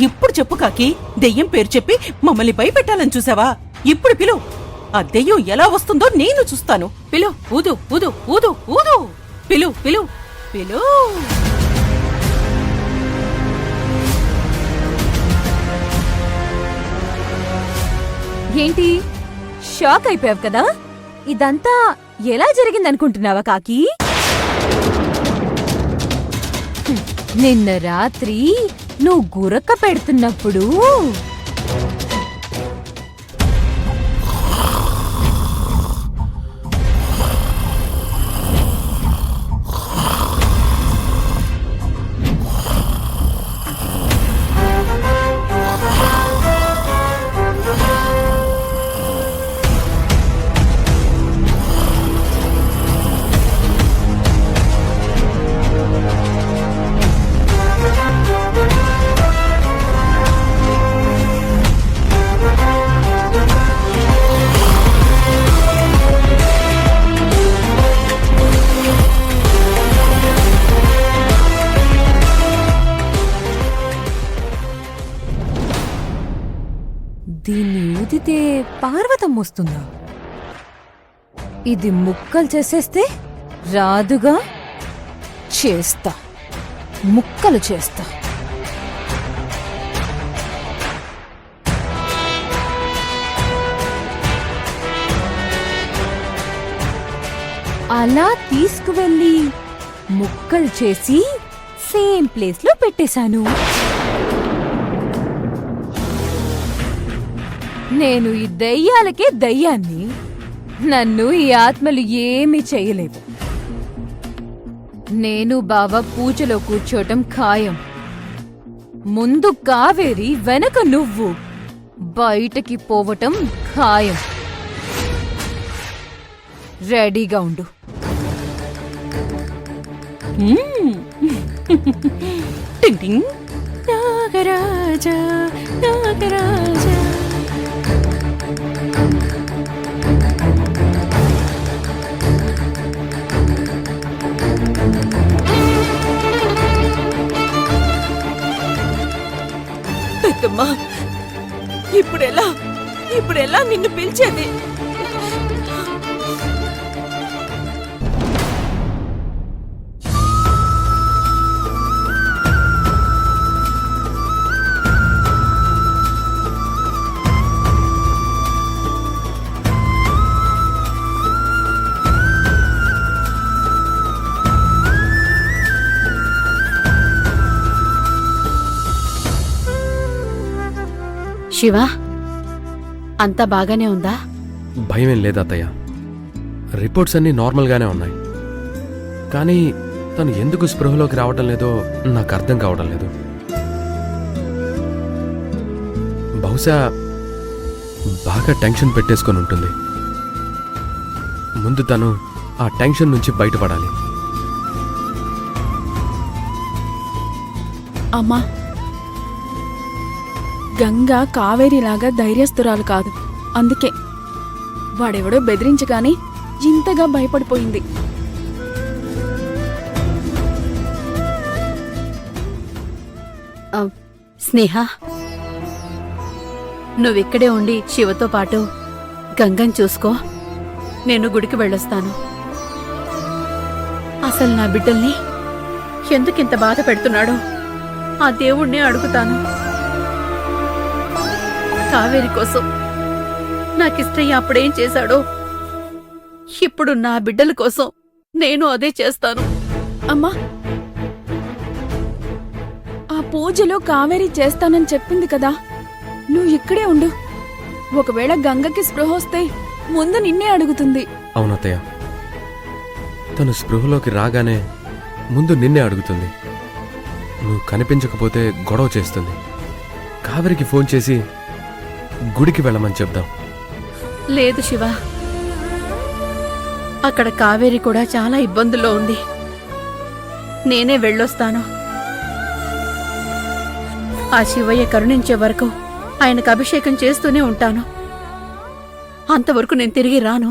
ఇప్పుడు చెప్పు కాకి, దెయ్యం పేరు చెప్పి మమ్మల్ని భయపెట్టాలని చూసావా? ఇప్పుడు పిలు, ఆ దెయ్యం ఎలా వస్తుందో నేను చూస్తాను. పిలు, ఊదు ఊదు ఊదు ఊదు, పిలు పిలు పిలు. ఏంటి, షాక్ అయిపోయావు కదా? ఇదంతా ఎలా జరిగిందనుకుంటున్నావా కాకి? నిన్న రాత్రి నువ్వు గురక పెడుతున్నప్పుడు దీన్ని ఊదితే పార్వతం వస్తుందా? ఇది ముక్కలు చేసేస్తే రాదుగా. చేస్తా, ముక్కలు చేస్తా. అలా తీసుకువెళ్ళి ముక్కలు చేసి సేమ్ ప్లేస్లో పెట్టేశాను. నేను ఈ దయ్యాలకే దయ్యాన్ని. నన్ను ఈ ఆత్మలు ఏమీ చెయ్యలేవు. నేను బావ పూజలో కూర్చోటం ఖాయం. ముందు కావేరి, వెనక నువ్వు బయటకి పోవటం ఖాయం. రెడీగా ఉండు. నాగరాజా నాగరాజా. పెద్దమ్మా, ఇప్పుడెలా నిన్ను పిలిచేది? శివ, అంతా బాగానే ఉందా? భయమేం లేదు అత్తయ్య. రిపోర్ట్స్ అన్నీ నార్మల్గానే ఉన్నాయి. కానీ తను ఎందుకు స్పృహలోకి రావటం లేదో నాకు అర్థం కావడం లేదు. బహుశా బాగా టెన్షన్ పెట్టేసుకొని ఉంటుంది. ముందు తను ఆ టెన్షన్ నుంచి బయటపడాలి. అమ్మా, గంగా కావేరిలాగా ధైర్యస్తురాలు కాదు. అందుకే వాడెవడో బెదిరించగానే ఇంతగా భయపడిపోయింది. స్నేహ, నువ్విక్కడే ఉండి శివతో పాటు గంగని చూసుకో. నేను గుడికి వెళ్ళొస్తాను. అసలు నా బిడ్డల్ని ఎందుకింత బాధ పెడుతున్నాడో ఆ దేవుణ్ణే అడుగుతాను. కావేరి కోసం నాకిష్టయ్య అప్పుడేం చేశాడో ఇప్పుడు నా బిడ్డల కోసం నేను అదే చేస్తాను. అమ్మా, ఆ పూజలో కావేరి చేస్తానని చెప్పింది కదా, నువ్వు ఇక్కడే ఉండు. ఒకవేళ గంగకి స్పృహ వస్తే ముందు నిన్నే అడుగుతుంది. అవునత్తయ్య, తను స్పృహలోకి రాగానే ముందు నిన్నే అడుగుతుంది. నువ్వు కనిపించకపోతే గొడవ చేస్తుంది. కావేరికి ఫోన్ చేసి గుడికి వెళ్ళమని చెప్దాం. లేదు శివ, అక్కడ కావేరి కూడా చాలా ఇబ్బందుల్లో ఉంది. నేనే వెళ్ళొస్తాను. ఆ శివయ్య కరుణించే వరకు ఆయనకు అభిషేకం చేస్తూనే ఉంటాను. అంతవరకు నేను తిరిగి రాను.